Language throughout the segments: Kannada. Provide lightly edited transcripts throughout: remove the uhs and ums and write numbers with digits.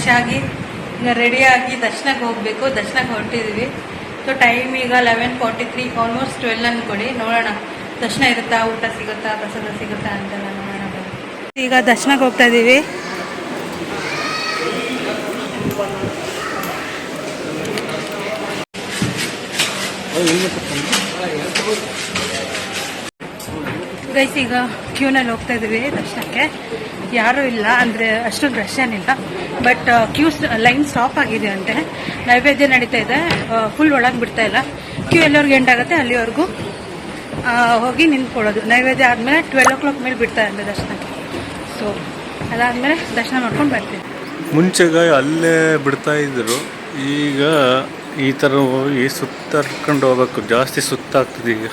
ಫ್ರೆಶ್ ಆಗಿ ರೆಡಿಯಾಗಿ ದರ್ಶನಕ್ಕೆ ಹೋಗಬೇಕು. ದರ್ಶನಕ್ಕೆ ಹೊರಟಿದ್ದೀವಿ. ಸೊ ಟೈಮ್ ಈಗ 11:43, ಆಲ್ಮೋಸ್ಟ್ 12 ಅಂದ್ಕೊಡಿ. ನೋಡೋಣ ದರ್ಶನ ಇರುತ್ತಾ, ಊಟ ಸಿಗುತ್ತಾ, ಪ್ರಸಾದ ಸಿಗುತ್ತಾ ಅಂತೆಲ್ಲ ನೋಡೋಣ. ಈಗ ದರ್ಶನಕ್ಕೆ ಹೋಗ್ತಾ ಇದ್ದೀವಿ. ಗೈಸ್ ಈಗ ಕ್ಯೂನಲ್ಲಿ ಹೋಗ್ತಾ ಇದ್ದೀವಿ ದರ್ಶನಕ್ಕೆ. ಯಾರೂ ಇಲ್ಲ, ಅಂದರೆ ಅಷ್ಟೊಂದು ರಶ್ ಏನಿಲ್ಲ, ಬಟ್ ಕ್ಯೂ ಲೈನ್ ಸ್ಟಾಪ್ ಆಗಿದೆ ಅಂತೆ. ನೈವೇದ್ಯ ನಡೀತಾ ಇದೆ, ಫುಲ್ ಒಳಗೆ ಬಿಡ್ತಾ ಇಲ್ಲ. ಕ್ಯೂ ಎಲ್ಲರಿಗೂ ಎಂಡ್ ಆಗುತ್ತೆ, ಅಲ್ಲಿವರೆಗೂ ಹೋಗಿ ನಿಂತ್ಕೊಳ್ಳೋದು. ನೈವೇದ್ಯ ಆದಮೇಲೆ 12 o'clock ಮೇಲೆ ಬಿಡ್ತಾ ಇದ್ದಾರೆ ದರ್ಶನಕ್ಕೆ. ಸೊ ಅದಾದಮೇಲೆ ದರ್ಶನ ಮಾಡ್ಕೊಂಡು ಬರ್ತೀವಿ. ಮುಂಚೆಗೆ ಅಲ್ಲೇ ಬಿಡ್ತಾ ಇದ್ರು, ಈಗ ಈ ಥರ ಹೋಗಿ ಸುತ್ತರ್ಕೊಂಡು ಹೋಗ್ಬೇಕು. ಜಾಸ್ತಿ ಸುತ್ತಾಗ್ತದೆ ಈಗ.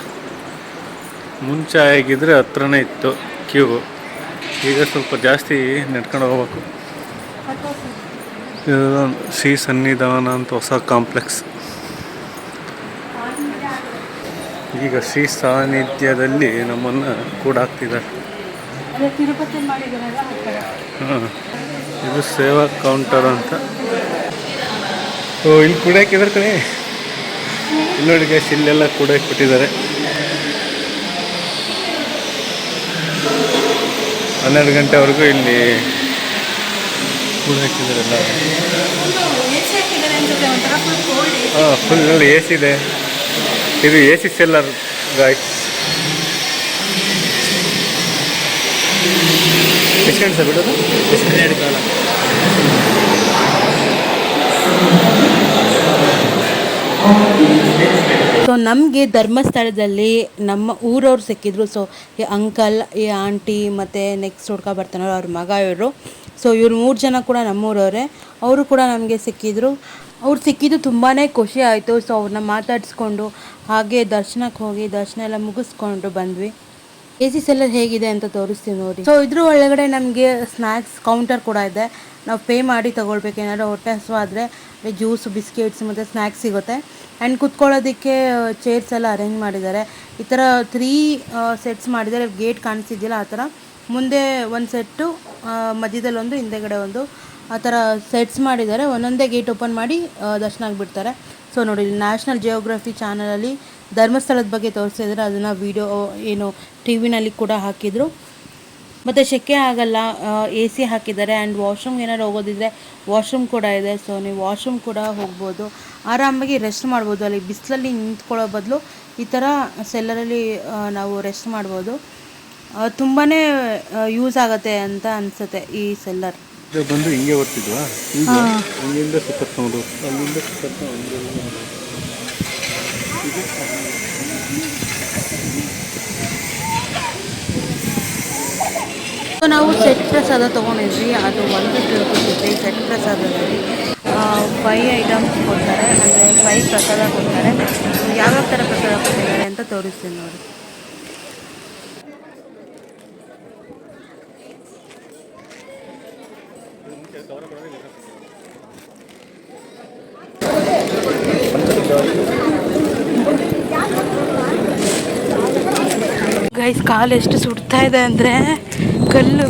ಮುಂಚೆ ಆಗಿದ್ರೆ ಹತ್ರನೇ ಇತ್ತು ಕ್ಯೂ, ಈಗ ಸ್ವಲ್ಪ ಜಾಸ್ತಿ ನಡ್ಕೊಂಡು ಹೋಗ್ಬೇಕು. ಇದು ಶ್ರೀ ಸನ್ನಿಧಾನ ಅಂತ ಹೊಸ ಕಾಂಪ್ಲೆಕ್ಸ್. ಈಗ ಶ್ರೀ ಸಾನ್ನಿಧ್ಯದಲ್ಲಿ ನಮ್ಮನ್ನು ಕೂಡ ಹಾಕ್ತಿದ್ದಾರೆ. ಹಾಂ, ಇದು ಸೇವಾ ಕೌಂಟರ್ ಅಂತ. ಓ, ಇಲ್ಲಿ ಕೂಡ ಹಾಕಿದ್ದಾರೆ ಕಡೆ. ಇಲ್ಲಿ ನೋಡಿ ಗೈಸ್, ಇಲ್ಲೆಲ್ಲ ಕೂಡ ಕೊಟ್ಟಿದ್ದಾರೆ. 12 ಗಂಟೆವರೆಗೂ ಇಲ್ಲಿ ಕೂಡ ಹಾಕಿದ್ದಾರಲ್ಲ. ಹಾಂ, ಫುಲ್ AC ಇದೆ. ಇದು AC ಸೆಲ್ಲರ್ ಗಾಯ್ಸ್. ಎಷ್ಟು ಗಂಟೆ ಸರ್ ಬಿಡೋದು? 12 ಕಾಲ. ಸೊ ನಮಗೆ ಧರ್ಮಸ್ಥಳದಲ್ಲಿ ನಮ್ಮ ಊರವ್ರು ಸಿಕ್ಕಿದ್ರು. ಸೊ ಈ ಅಂಕಲ್, ಈ ಆಂಟಿ ಮತ್ತು ನೆಕ್ಸ್ಟ್ ಹುಡ್ಕ ಬರ್ತಾನೋ ಅವ್ರ ಮಗ ಇವರು. ಸೊ ಇವ್ರು 3 ಜನ ಕೂಡ ನಮ್ಮೂರವರೇ. ಅವರು ಕೂಡ ನಮಗೆ ಸಿಕ್ಕಿದ್ರು. ಅವ್ರು ಸಿಕ್ಕಿದ್ದು ತುಂಬಾ ಖುಷಿ ಆಯಿತು. ಸೊ ಅವ್ರನ್ನ ಮಾತಾಡಿಸ್ಕೊಂಡು ಹಾಗೆ ದರ್ಶನಕ್ಕೆ ಹೋಗಿ ದರ್ಶನ ಎಲ್ಲ ಮುಗಿಸ್ಕೊಂಡು ಬಂದ್ವಿ. AC ಸೆಲ್ಲರ್ ಹೇಗಿದೆ ಅಂತ ತೋರಿಸ್ತೀವಿ ನೋಡಿ. ಸೊ ಇದ್ರ ಒಳಗಡೆ ನಮಗೆ ಸ್ನ್ಯಾಕ್ಸ್ ಕೌಂಟರ್ ಕೂಡ ಇದೆ. ನಾವು ಪೇ ಮಾಡಿ ತೊಗೊಳ್ಬೇಕು. ಏನಾದರೂ ಹೊಟ್ಟೆ ಹಸಿವಾದರೆ ಜ್ಯೂಸ್, ಬಿಸ್ಕೆಟ್ಸ್ ಮತ್ತು ಸ್ನ್ಯಾಕ್ಸ್ ಸಿಗುತ್ತೆ. ಆ್ಯಂಡ್ ಕುತ್ಕೊಳ್ಳೋದಕ್ಕೆ ಚೇರ್ಸ್ ಎಲ್ಲ ಅರೇಂಜ್ ಮಾಡಿದ್ದಾರೆ. ಈ ಥರ 3 ಸೆಟ್ಸ್ ಮಾಡಿದ್ದಾರೆ. ಗೇಟ್ ಕಾಣಿಸ್ತಿದ್ದಿಲ್ಲ, ಆ ಥರ ಮುಂದೆ ಒಂದು ಸೆಟ್ಟು, ಮಧ್ಯದಲ್ಲಿ ಒಂದು, ಹಿಂದೆಗಡೆ ಒಂದು, ಆ ಥರ ಸೆಟ್ಸ್ ಮಾಡಿದ್ದಾರೆ. ಒಂದೊಂದೇ ಗೇಟ್ ಓಪನ್ ಮಾಡಿ ದರ್ಶನ ಆಗಿಬಿಡ್ತಾರೆ. ಸೊ ನೋಡಿ, ನ್ಯಾಷನಲ್ ಜಿಯೋಗ್ರಫಿ ಚಾನಲಲ್ಲಿ ಧರ್ಮಸ್ಥಳದ ಬಗ್ಗೆ ತೋರಿಸಿದ್ರೆ ಅದನ್ನು ವೀಡಿಯೋ ಏನು TV ಕೂಡ ಹಾಕಿದರು. ಮತ್ತು ಸೆಕೆ ಆಗಲ್ಲ, AC ಹಾಕಿದ್ದಾರೆ. ಆ್ಯಂಡ್ ವಾಶ್ರೂಮ್ಗೆ ಏನಾದ್ರು ಹೋಗೋದಿದ್ರೆ ವಾಶ್ರೂಮ್ ಕೂಡ ಇದೆ. ಸೊ ನೀವು ವಾಶ್ರೂಮ್ ಕೂಡ ಹೋಗ್ಬೋದು, ಆರಾಮಾಗಿ ರೆಸ್ಟ್ ಮಾಡ್ಬೋದು. ಅಲ್ಲಿ ಬಿಸಿಲಲ್ಲಿ ನಿಂತ್ಕೊಳ್ಳೋ ಬದಲು ಈ ಥರ ಸೆಲ್ಲರಲ್ಲಿ ನಾವು ರೆಸ್ಟ್ ಮಾಡ್ಬೋದು. ತುಂಬಾ ಯೂಸ್ ಆಗುತ್ತೆ ಅಂತ ಅನಿಸುತ್ತೆ ಈ ಸೆಲ್ಲರ್. ಬಂದು ಹಿಂಗೆ ಬರ್ತಿದ್ವಾ? ಅಲ್ಲಿಂದ ಸುತ್ತಕೊಂಡು ಅಲ್ಲಿಂದ ಸುತ್ತಕೊಂಡು ನಾವು ಸೆಟ್ ಪ್ರಸಾದ ತೊಗೊಂಡಿದ್ವಿ. ಅದು 150 ರೂಪೀಸ್ ಇತ್ತು. ಈ ಸೆಟ್ ಪ್ರಸಾದದಲ್ಲಿ 5 ಐಟಮ್ಸ್ ಕೊಡ್ತಾರೆ, ಅಂದರೆ 5 ಪ್ರಸಾದ ಕೊಡ್ತಾರೆ. ಯಾವ್ಯಾವ ಥರ ಪ್ರಸಾದ ಕೊಟ್ಟಿದ್ದಾರೆ ಅಂತ ತೋರಿಸ್ತೀನಿ ನೋಡಿ. ಗೈಸ್, ಕಾಲು ಎಷ್ಟು ಸುಡ್ತಾ ಇದೆ ಅಂದರೆ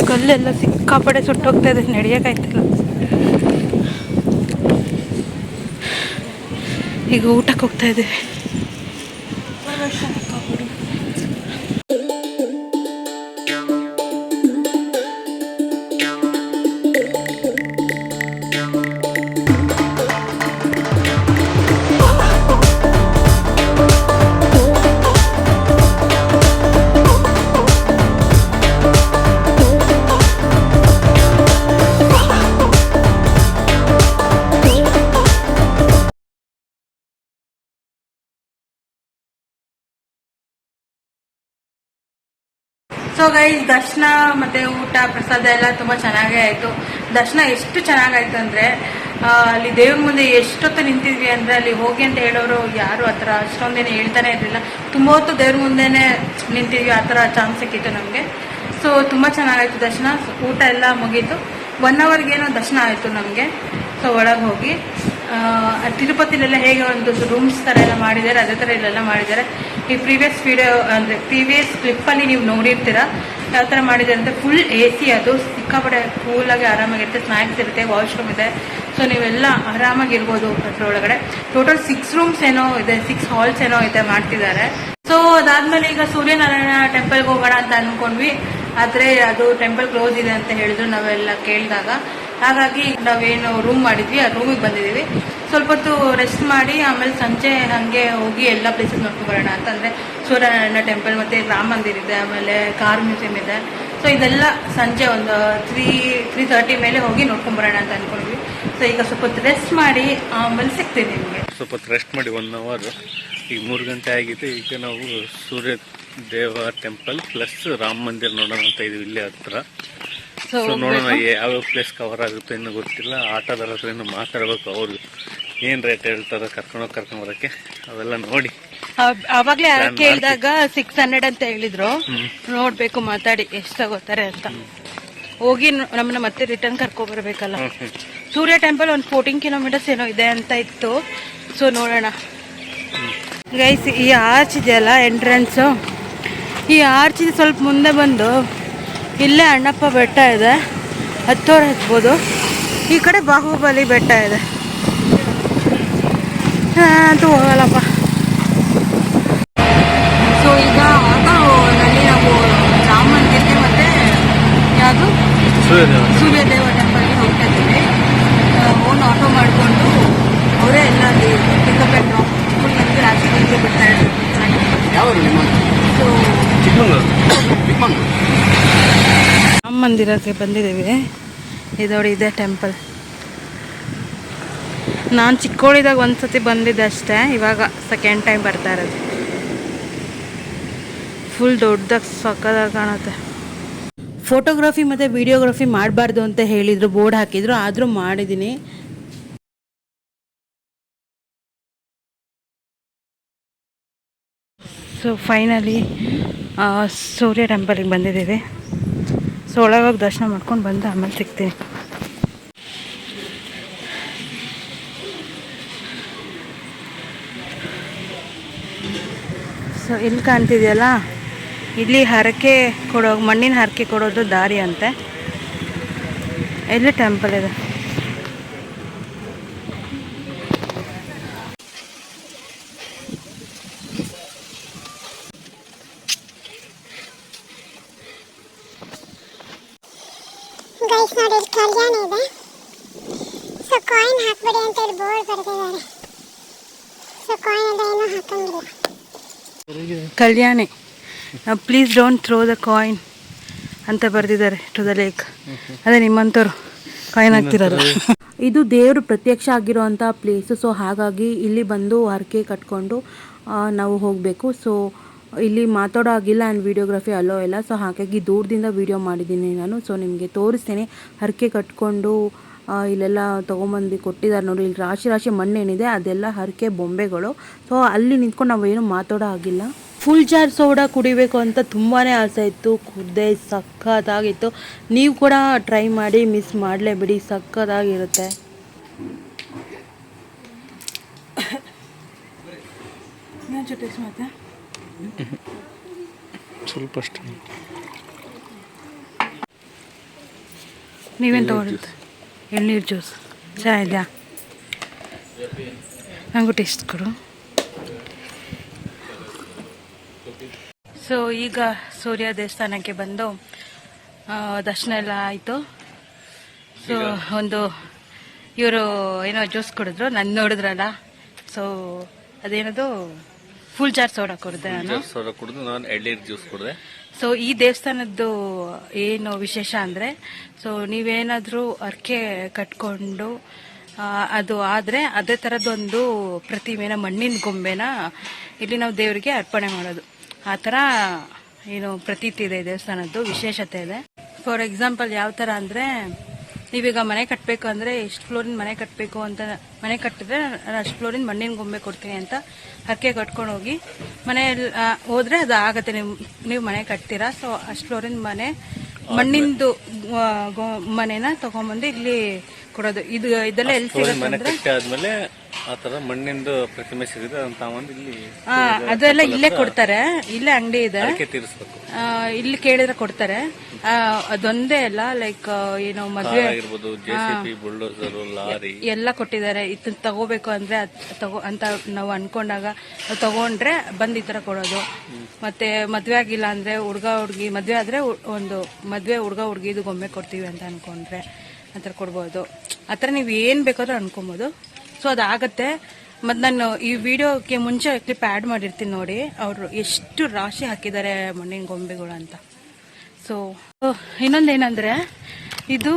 ಕಲ್ಲೆಲ್ಲ ಸಿಕ್ಕಾಪಡೆ ಸುಟ್ಟೋಗ್ತಾ ಇದೆ, ನಡೆಯೋಕ್ಕಾಯ್ತಿಲ್ಲ. ಈಗ ಊಟಕ್ಕೆ ಹೋಗ್ತಾ ಇದ್ದೀವಿ. ಸೊ ಗೈಸ್, ದರ್ಶನ ಮತ್ತು ಊಟ ಪ್ರಸಾದ ಎಲ್ಲ ತುಂಬ ಚೆನ್ನಾಗೇ ಆಯಿತು. ದರ್ಶನ ಎಷ್ಟು ಚೆನ್ನಾಗಾಯ್ತು ಅಂದರೆ, ಅಲ್ಲಿ ದೇವ್ರ ಮುಂದೆ ಎಷ್ಟೊತ್ತು ನಿಂತಿದ್ವಿ ಅಂದರೆ, ಅಲ್ಲಿ ಹೋಗಿ ಅಂತ ಹೇಳೋರು ಯಾರು ಆ ಥರ ಅಷ್ಟೊಂದೇನು ಹೇಳ್ತಾನೆ ಇರಲಿಲ್ಲ. ತುಂಬ ಹೊತ್ತು ದೇವ್ರ ಮುಂದೆನೇ ನಿಂತಿದ್ವಿ, ಆ ಥರ ಚಾನ್ಸ್ ಸಿಕ್ಕಿತ್ತು ನಮಗೆ. ಸೊ ತುಂಬ ಚೆನ್ನಾಗಾಯಿತು ದರ್ಶನ. ಊಟ ಎಲ್ಲ ಮುಗೀತು. 1 ಅವರ್ಗೇನೋ ದರ್ಶನ ಆಯಿತು ನಮಗೆ. ಸೊ ಒಳಗೆ ಹೋಗಿ ತಿರುಪತಿಲೆಲ್ಲ ಹೇಗೆ ಒಂದು ರೂಮ್ಸ್ ಥರ ಎಲ್ಲ ಮಾಡಿದ್ದಾರೆ ಅದೇ ಥರ ಇಲ್ಲೆಲ್ಲ ಮಾಡಿದ್ದಾರೆ. ಈ ಪ್ರೀವಿಯಸ್ ವಿಡಿಯೋ ಅಂದರೆ ಪ್ರೀವಿಯಸ್ ಕ್ಲಿಪ್ಪಲ್ಲಿ ನೀವು ನೋಡಿರ್ತೀರ ಯಾವ ಥರ ಮಾಡಿದ್ದಾರೆ ಅಂತ. ಫುಲ್ AC, ಅದು ಸಿಕ್ಕಾಪಟ್ಟೆ ಕೂಲಾಗಿ ಆರಾಮಾಗಿರುತ್ತೆ. ಸ್ನ್ಯಾಕ್ಸ್ ಇರುತ್ತೆ, ವಾಶ್ರೂಮ್ ಇದೆ. ಸೊ ನೀವೆಲ್ಲ ಆರಾಮಾಗಿರ್ಬೋದು ಅದ್ರೊಳಗಡೆ. ಟೋಟಲ್ 6 ರೂಮ್ಸ್ ಏನೋ ಇದೆ, 6 ಹಾಲ್ಸ್ ಏನೋ ಇದೆ ಮಾಡ್ತಿದ್ದಾರೆ. ಸೊ ಅದಾದ್ಮೇಲೆ ಈಗ ಸೂರ್ಯನಾರಾಯಣ ಟೆಂಪಲ್ಗೆ ಹೋಗೋಣ ಅಂತ ಅನ್ಕೊಂಡ್ವಿ. ಆದರೆ ಅದು ಟೆಂಪಲ್ ಕ್ಲೋಸ್ ಇದೆ ಅಂತ ಹೇಳಿದ್ರು ನಾವೆಲ್ಲ ಕೇಳಿದಾಗ. ಹಾಗಾಗಿ ನಾವೇನು ರೂಮ್ ಮಾಡಿದ್ವಿ ಆ ರೂಮಿಗೆ ಬಂದಿದ್ದೀವಿ. ಸ್ವಲ್ಪ ಹೊತ್ತು ರೆಸ್ಟ್ ಮಾಡಿ ಆಮೇಲೆ ಸಂಜೆ ಹಾಗೆ ಹೋಗಿ ಎಲ್ಲ ಪ್ಲೇಸಸ್ ನೋಡ್ಕೊಂಡ್ಬರೋಣ ಅಂತ. ಅಂದರೆ ಸೂರ್ಯನಾರಾಯಣ ಟೆಂಪಲ್ ಮತ್ತು ರಾಮ ಮಂದಿರ ಇದೆ, ಆಮೇಲೆ ಕಾರ್ ಮ್ಯೂಸಿಯಂ ಇದೆ. ಸೊ ಇದೆಲ್ಲ ಸಂಜೆ ಒಂದು 3:30 ಮೇಲೆ ಹೋಗಿ ನೋಡ್ಕೊಂಡ್ಬರೋಣ ಅಂತ ಅನ್ಕೊಂಡ್ವಿ. ಸೊ ಈಗ ಸ್ವಲ್ಪ ಹೊತ್ತು ರೆಸ್ಟ್ ಮಾಡಿ ಆಮೇಲೆ ಸಿಗ್ತೀನಿ ನಿಮಗೆ. ಸ್ವಲ್ಪ ಹೊತ್ತು ರೆಸ್ಟ್ ಮಾಡಿ 1 ಅವರ್. ಈಗ 3 ಗಂಟೆ ಆಗಿದೆ. ಈಗ ನಾವು ಸೂರ್ಯ ದೇವ ಟೆಂಪಲ್ ಪ್ಲಸ್ ರಾಮ ಮಂದಿರ ನೋಡೋಣ ಅಂತ ಇದೀವಿ ಇಲ್ಲೇ ಹತ್ರ. ಸೊ ನೋಡೋಣ ಯಾವ್ಯಾವ ಪ್ಲೇಸ್ ಕವರ್ ಆಗುತ್ತೆ ಇನ್ನೂ ಗೊತ್ತಿಲ್ಲ. ಆಟೋದರ ಹತ್ರ ಇನ್ನು ಮಾತಾಡ್ಬೇಕು, ಅವ್ರು ಏನ್ ರೇಟ್ ಹೇಳ್ತಾರೆ ಕರ್ಕೊಂಡು ಬರೋಕ್ಕೆ ಅವೆಲ್ಲ ನೋಡಿ. ಅವಾಗ್ಲೇ ಕೇಳಿದಾಗ 600 ಅಂತ ಹೇಳಿದ್ರು. ನೋಡ್ಬೇಕು ಮಾತಾಡಿ ಎಷ್ಟು ತಗೋತಾರೆ ಅಂತ. ಹೋಗಿ ನಮ್ಮನ್ನ ಮತ್ತೆ ರಿಟರ್ನ್ ಕರ್ಕೊ ಬರ್ಬೇಕಲ್ಲ. ಸೂರ್ಯ ಟೆಂಪಲ್ ಒಂದು 14 ಕಿಲೋಮೀಟರ್ಸ್ ಏನೋ ಇದೆ ಅಂತ ಇತ್ತು. ಸೊ ನೋಡೋಣ ಗೈಸ್. ಈ ಆರ್ಚ್ ಇದೆಯಲ್ಲ ಎಂಟ್ರೆನ್ಸ್, ಈ ಆರ್ಚ್ ಸ್ವಲ್ಪ ಮುಂದೆ ಬಂದು ಇಲ್ಲೇ ಅಣ್ಣಪ್ಪ ಬೆಟ್ಟ ಇದೆ, ಹತ್ತೋರು ಹತ್ಬೋದು. ಈ ಕಡೆ ಬಾಹುಬಲಿ ಬೆಟ್ಟ ಇದೆ. ಅಂತೂ ಹೋಗಲ್ಲಪ್ಪ. ಸೊ ಈಗ ಆಟೋನಲ್ಲಿ ನಾವು ರಾಮ ಮಂದಿರಕ್ಕೆ ಮತ್ತೆ ಯಾವುದು ಸೂರ್ಯದೇವ ಟೆಂಪಲ್ಗೆ ಹೋಗ್ತಾ ಇದ್ದೀವಿ. ಓನ್ ಆಟೋ ಮಾಡಿಕೊಂಡು ಅವರೇ ಎಲ್ಲ ಅಲ್ಲಿ ಪಿಕಪ್ ಆ್ಯಂಡ್ ಡ್ರಾಪ್ ಫುಲ್ ನಮಗೆ ರಾತ್ರಿ ಬಿಡ್ತಾ ಇದ್ದಾರೆ. ಸೊ ರಾಮ ಮಂದಿರಕ್ಕೆ ಬಂದಿದ್ದೀವಿ. ಇದೋಡಿ ಇದೆ ಟೆಂಪಲ್. ನಾನು ಚಿಕ್ಕವಳಿದಾಗ ಒಂದ್ಸತಿ ಬಂದಿದ್ದೆ ಅಷ್ಟೇ, ಇವಾಗ ಸೆಕೆಂಡ್ ಟೈಮ್ ಬರ್ತಾ ಇರೋದು. ಫುಲ್ ದೊಡ್ಡದಾಗಿ ಸಕ್ಕದಾಗಿ ಕಾಣುತ್ತೆ. ಫೋಟೋಗ್ರಫಿ ಮತ್ತು ವಿಡಿಯೋಗ್ರಫಿ ಮಾಡಬಾರ್ದು ಅಂತ ಹೇಳಿದರು, ಬೋರ್ಡ್ ಹಾಕಿದ್ರು, ಆದರೂ ಮಾಡಿದ್ದೀನಿ. ಸೊ ಫೈನಲಿ ಸೂರ್ಯ ಟೆಂಪಲಿಗೆ ಬಂದಿದ್ದೀವಿ. ಸೊ ಒಳಗೋಗಿ ದರ್ಶನ ಮಾಡ್ಕೊಂಡು ಬಂದು ಆಮೇಲೆ ಸಿಗ್ತೀನಿ. ಸೊ ಇಲ್ಲಿ ಕಾಣ್ತಿದೆಯಲ್ಲ, ಇಲ್ಲಿ ಹರಕೆ ಕೊಡೋ, ಮಣ್ಣಿನ ಹರಕೆ ಕೊಡೋದು ದಾರಿ ಅಂತೆ. ಇಲ್ಲಿ ಟೆಂಪಲ್ ಇದೆ. ಗೈಸ್ ನೋಡಿ, ಇಲ್ಲಿ ಕಲ್ಯಾಣ ಇದೆ. ಸೊ ಕಾಯಿನ್ ಹಾಕ್ಬೇಡಿ ಅಂತ ಹೇಳಿ ಬೋರ್ಡ್ ಬರೆದಿದ್ದಾರೆ. ಸೊ ಕಾಯಿನ್ ಎಲ್ಲ ಏನೂ ಹಾಕಂಗಿಲ್ಲ. Kalyani please don't throw the coin ಅಂತ ಬರೆದಿದ್ದಾರೆ ಟು ದ ಲೇಕ್. ಅದೇ ನಿಮ್ಮಂಥವ್ರು ಕಾಯಿನ್ ಹಾಕ್ತಿರೋದು. ಇದು ದೇವರು ಪ್ರತ್ಯಕ್ಷ ಆಗಿರೋವಂಥ ಪ್ಲೇಸು. ಸೊ ಹಾಗಾಗಿ ಇಲ್ಲಿ ಬಂದು ಹರಕೆ ಕಟ್ಕೊಂಡು ನಾವು ಹೋಗಬೇಕು. ಸೊ ಇಲ್ಲಿ ಮಾತಾಡೋ ಆಗಿಲ್ಲ ಆ್ಯಂಡ್ ವಿಡಿಯೋಗ್ರಫಿ ಅಲೋ ಇಲ್ಲ. ಸೊ ಹಾಗಾಗಿ ದೂರದಿಂದ ವಿಡಿಯೋ ಮಾಡಿದ್ದೀನಿ ನಾನು. ಸೊ ನಿಮಗೆ ತೋರಿಸ್ತೀನಿ. ಹರಕೆ ಕಟ್ಕೊಂಡು ಇಲ್ಲೆಲ್ಲ ತೊಗೊಂಬಂದು ಕೊಟ್ಟಿದ್ದಾರೆ ನೋಡಿ. ಇಲ್ಲಿ ರಾಶಿ ರಾಶಿ ಮಣ್ಣೇನಿದೆ ಅದೆಲ್ಲ ಹರಕೆ ಬೊಂಬೆಗಳು. ಸೊ ಅಲ್ಲಿ ನಿಂತ್ಕೊಂಡು ನಾವೇನು ಮಾತಾಡೋ ಆಗಿಲ್ಲ. ಫುಲ್ ಜಾರ್ ಸೋಡಾ ಕುಡಿಬೇಕು ಅಂತ ತುಂಬಾ ಆಸೆ ಇತ್ತು. ಕುದ್ದೆ ಸಕ್ಕತ್ತಾಗಿತ್ತು. ನೀವು ಕೂಡ ಟ್ರೈ ಮಾಡಿ, ಮಿಸ್ ಮಾಡಲೇಬಿಡಿ, ಸಕ್ಕತ್ತಾಗಿರುತ್ತೆ. ಸ್ವಲ್ಪ ಅಷ್ಟೇ. ನೀವೇನು ತೊಗೊಂಡಿದ್ದು? ಎಳ್ನೀರು ಜ್ಯೂಸ್, ಚಾ ಇದೆಯಾ? ನನಗೂ ಟೇಸ್ಟ್ ಕೊಡು. ಸೊ ಈಗ ಸೂರ್ಯ ದೇವಸ್ಥಾನಕ್ಕೆ ಬಂದು ದರ್ಶನ ಎಲ್ಲ ಆಯಿತು. ಸೊ ಒಂದು ಇವರು ಏನೋ ಜ್ಯೂಸ್ ಕುಡಿದ್ರು, ನನ್ನ ನೋಡಿದ್ರಲ್ಲ. ಸೊ ಅದೇನದು ಫುಲ್ ಜಾರ್ ಸೋಡಾ ಕುಡಿದೆ ನಾನು. ಸೋಡಾ ಕುಡಿದು ನಾನು ಎಳ್ನೀರು ಜ್ಯೂಸ್ ಕುಡಿದೆ. ಸೊ ಈ ದೇವಸ್ಥಾನದ್ದು ಏನು ವಿಶೇಷ ಅಂದರೆ, ಸೊ ನೀವೇನಾದರೂ ಹರಕೆ ಕಟ್ಕೊಂಡು ಅದು ಆದರೆ ಅದೇ ಥರದ್ದೊಂದು ಪ್ರತಿಮೆನ, ಮಣ್ಣಿನ ಗೊಂಬೆನ ಇಲ್ಲಿ ನಾವು ದೇವರಿಗೆ ಅರ್ಪಣೆ ಮಾಡೋದು. ಆ ಥರ ಏನು ಪ್ರತೀತಿ ಇದೆ ದೇವಸ್ಥಾನದ್ದು, ವಿಶೇಷತೆ ಇದೆ. ಫಾರ್ ಎಕ್ಸಾಂಪಲ್ ಯಾವ ಥರ ಅಂದರೆ, ನೀವೀಗ ಮನೆ ಕಟ್ಟಬೇಕು ಅಂದರೆ ಎಷ್ಟು ಫ್ಲೋರಿನ ಮನೆ ಕಟ್ಟಬೇಕು ಅಂತ ಮನೆ ಕಟ್ಟಿದ್ರೆ ಅಷ್ಟು ಫ್ಲೋರಿನ ಮಣ್ಣಿನ ಗೊಂಬೆ ಕೊಡ್ತೀನಿ ಅಂತ ಹರಕೆ ಕಟ್ಕೊಂಡು ಹೋಗಿ ಮನೆಯಲ್ಲಿ ಹೋದರೆ ಅದು ಆಗುತ್ತೆ. ನೀವು ಮನೆ ಕಟ್ತೀರಾ. ಸೊ ಅಷ್ಟು ಫ್ಲೋರಿನ ಮನೆ ಮಣ್ಣಿಂದು ಮನೆನ ತಗೊಂಬಂದು ಇಲ್ಲಿ ಕೊಡೋದು. ಇದೆಲ್ಲ ಎಲ್ಲಿ ಮನೆ ಸಿಗುತ್ತೆ? ಕಟ್ಟಿ ಆದ್ಮೇಲೆ ಆ ತರ ಮಣ್ಣಿಂದು ಪ್ರತಿಮೆ ಸಿಗುತ್ತೆ ಅದನ್ನ ತಗೊಂಡು ಇಲ್ಲಿ ಅದೆಲ್ಲ ಇಲ್ಲೇ ಕೊಡ್ತಾರೆ. ಇಲ್ಲೇ ಅಂಗಡಿ ಇದೆ, ತೀರಿಸ್ಬೇಕು. ಇಲ್ಲಿ ಕೇಳಿದ್ರೆ ಕೊಡ್ತಾರೆ. ಅದೊಂದೇ ಅಲ್ಲ, ಲೈಕ್ ಏನೋ ಮದ್ವೆ ಆಗಿರ್ಬೋದು, JCB, ಬುಲ್ಡೋಸರ್, ಲಾರಿ ಎಲ್ಲ ಕೊಟ್ಟಿದ್ದಾರೆ. ಇದನ್ನ ತಗೋಬೇಕು ಅಂದ್ರೆ ತಗೋ ಅಂತ ನಾವು ಅನ್ಕೊಂಡಾಗ ನಾವು ತಗೊಂಡ್ರೆ ಬಂದ್ ಈ ತರ ಕೊಡೋದು. ಮತ್ತೆ ಮದ್ವೆ ಆಗಿಲ್ಲ ಅಂದ್ರೆ ಹುಡ್ಗ ಹುಡ್ಗಿ, ಮದ್ವೆ ಆದ್ರೆ ಒಂದು ಮದ್ವೆ ಹುಡ್ಗ ಹುಡ್ಗಿದು ಗೊಂಬೆ ಕೊಡ್ತೀವಿ ಅಂತ ಅನ್ಕೊಂಡ್ರೆ ಆ ಥರ ಕೊಡ್ಬೋದು. ಆ ಥರ ನೀವು ಏನು ಬೇಕಾದ್ರೂ ಅನ್ಕೊಬೋದು. ಸೊ ಅದಾಗತ್ತೆ. ಮತ್ತು ನಾನು ಈ ವಿಡಿಯೋಕ್ಕೆ ಮುಂಚೆ ಕ್ಲಿಪ್ ಆ್ಯಡ್ ಮಾಡಿರ್ತೀನಿ ನೋಡಿ, ಅವರು ಎಷ್ಟು ರಾಶಿ ಹಾಕಿದ್ದಾರೆ ಮಣ್ಣಿನ ಗೊಂಬೆಗಳು ಅಂತ. ಸೊ ಇನ್ನೊಂದೇನೆಂದರೆ, ಇದು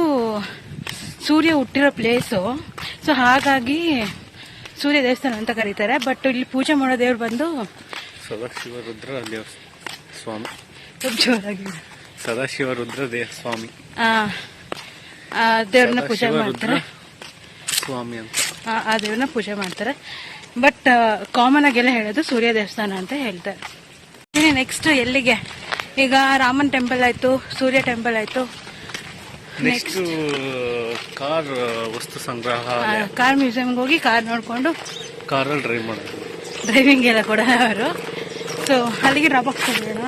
ಸೂರ್ಯ ಹುಟ್ಟಿರೋ ಪ್ಲೇಸು. ಸೊ ಹಾಗಾಗಿ ಸೂರ್ಯ ದೇವಸ್ಥಾನ ಅಂತ ಕರೀತಾರೆ. ಬಟ್ ಇಲ್ಲಿ ಪೂಜೆ ಮಾಡೋ ದೇವ್ರು ಬಂದು ಸದಾಶಿವ ರುದ್ರ ಸ್ವಾಮಿ. ಜೋರಾಗಿ ಸದಾಶಿವ ರುದ್ರ ಸ್ವಾಮಿ ದೇವ್ರನ್ನ ಪೂಜೆ ಮಾಡ್ತಾರೆ, ಸ್ವಾಮಿ ಅಂತ. ಆ ದೇವ್ರನ್ನ ಪೂಜೆ ಮಾಡ್ತಾರೆ. ಬಟ್ ಕಾಮನ್ ಆಗೆಲ್ಲ ಹೇಳೋದು ಸೂರ್ಯ ದೇವಸ್ಥಾನ ಅಂತ ಹೇಳ್ತಾರೆ. ಇನ್ನು ನೆಕ್ಸ್ಟ್ ಎಲ್ಲಿಗೆ? ಈಗ ರಾಮನ್ ಟೆಂಪಲ್ ಆಯ್ತು, ಸೂರ್ಯ ಟೆಂಪಲ್ ಆಯ್ತು. ನೆಕ್ಸ್ಟ್ ಕಾರ್ ವಸ್ತು ಸಂಗ್ರಹಾಲಯ, ಕಾರ್ ಮ್ಯೂಸಿಯಂಗೆ ಹೋಗಿ ಕಾರ್ ನೋಡ್ಕೊಂಡು ಕಾರಲ್ಲಿ ಡ್ರೈವ್ ಮಾಡೋದು, ಡ್ರೈವಿಂಗ್ ಎಲ್ಲ ಕೂಡ ಅವರು. ಸೊ ಅಲ್ಲಿಗೆ ಡ್ರಾಪ್ ಆಗ್ತಿರೋಣ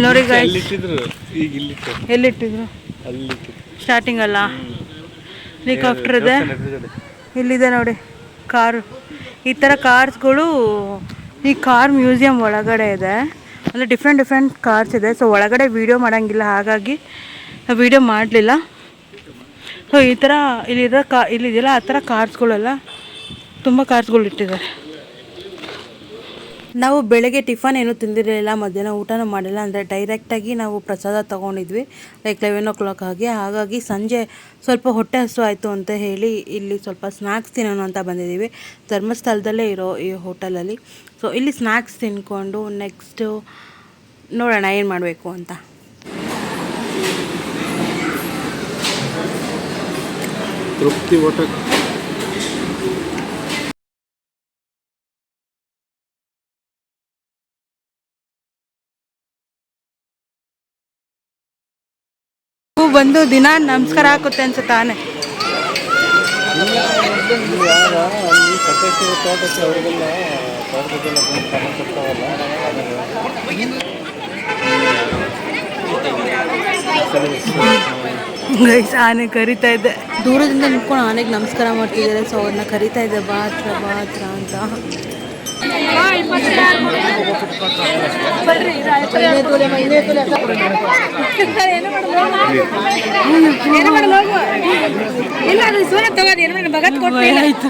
ನೋಡಿ guys. ಎಲ್ಲಿಟ್ಟಿದ್ರು? ಈಗ ಇಲ್ಲಿಟ್ಟು. ಎಲ್ಲಿಟ್ಟಿದ್ರು? ಅಲ್ಲಿ ಸ್ಟಾರ್ಟಿಂಗ್ ಅಲ್ಲ, ಹೆಲಿಕಾಪ್ಟರ್ ಇದೆ, ಇಲ್ಲಿದೆ ನೋಡಿ ಕಾರು. ಈ ಥರ ಕಾರ್ಸ್ಗಳು ಈ ಕಾರ್ ಮ್ಯೂಸಿಯಂ ಒಳಗಡೆ ಇದೆ. ಅಂದರೆ ಡಿಫ್ರೆಂಟ್ ಕಾರ್ಸ್ ಇದೆ. ಸೊ ಒಳಗಡೆ ವೀಡಿಯೋ ಮಾಡೋಂಗಿಲ್ಲ, ಹಾಗಾಗಿ ವೀಡಿಯೋ ಮಾಡಲಿಲ್ಲ. ಸೊ ಈ ಥರ ಇಲ್ಲಿದೆಯಲ್ಲ ಆ ಥರ ಕಾರ್ಸ್ಗಳೆಲ್ಲ ತುಂಬ ಕಾರ್ಸ್ಗಳು ಇಟ್ಟಿದ್ದಾರೆ. ನಾವು ಬೆಳಗ್ಗೆ ಟಿಫನ್ ಏನೂ ತಿಂದಿರಲಿಲ್ಲ, ಮಧ್ಯಾಹ್ನ ಊಟನೂ ಮಾಡಿಲ್ಲ. ಅಂದರೆ ಡೈರೆಕ್ಟಾಗಿ ನಾವು ಪ್ರಸಾದ ತೊಗೊಂಡಿದ್ವಿ ಲೈಕ್ 11 o'clock ಆಗಿ. ಹಾಗಾಗಿ ಸಂಜೆ ಸ್ವಲ್ಪ ಹೊಟ್ಟೆ ಹಸು ಆಯಿತು ಅಂತ ಹೇಳಿ ಇಲ್ಲಿ ಸ್ವಲ್ಪ ಸ್ನ್ಯಾಕ್ಸ್ ತಿನ್ನೋಣ ಅಂತ ಬಂದಿದ್ದೀವಿ. ಧರ್ಮಸ್ಥಳದಲ್ಲೇ ಇರೋ ಈ ಹೋಟೆಲಲ್ಲಿ. ಸೊ ಇಲ್ಲಿ ಸ್ನ್ಯಾಕ್ಸ್ ತಿನ್ಕೊಂಡು ನೆಕ್ಸ್ಟು ನೋಡೋಣ ಏನು ಮಾಡಬೇಕು ಅಂತ. ತೃಪ್ತಿ ಹೋಟೆಲ್. ಬಂದು ದಿನ ನಮಸ್ಕಾರ ಹಾಕುತ್ತೆ ಅನ್ಸುತ್ತಾನೆ. ಗೈಸ್ ಆನೆ ಕರಿತಾ ಇದೆ. ದೂರದಿಂದ ನಿಂತ್ಕೊಂಡು ಆನೆಗೆ ನಮಸ್ಕಾರ ಮಾಡ್ತಿದ್ದಾರೆ. ಸೊ ಅವ್ರನ್ನ ಕರಿತಾ ಇದೆ, ಬಾತ್ರ ಬಾತ್ರ ಅಂತ. ಆಯ್ತು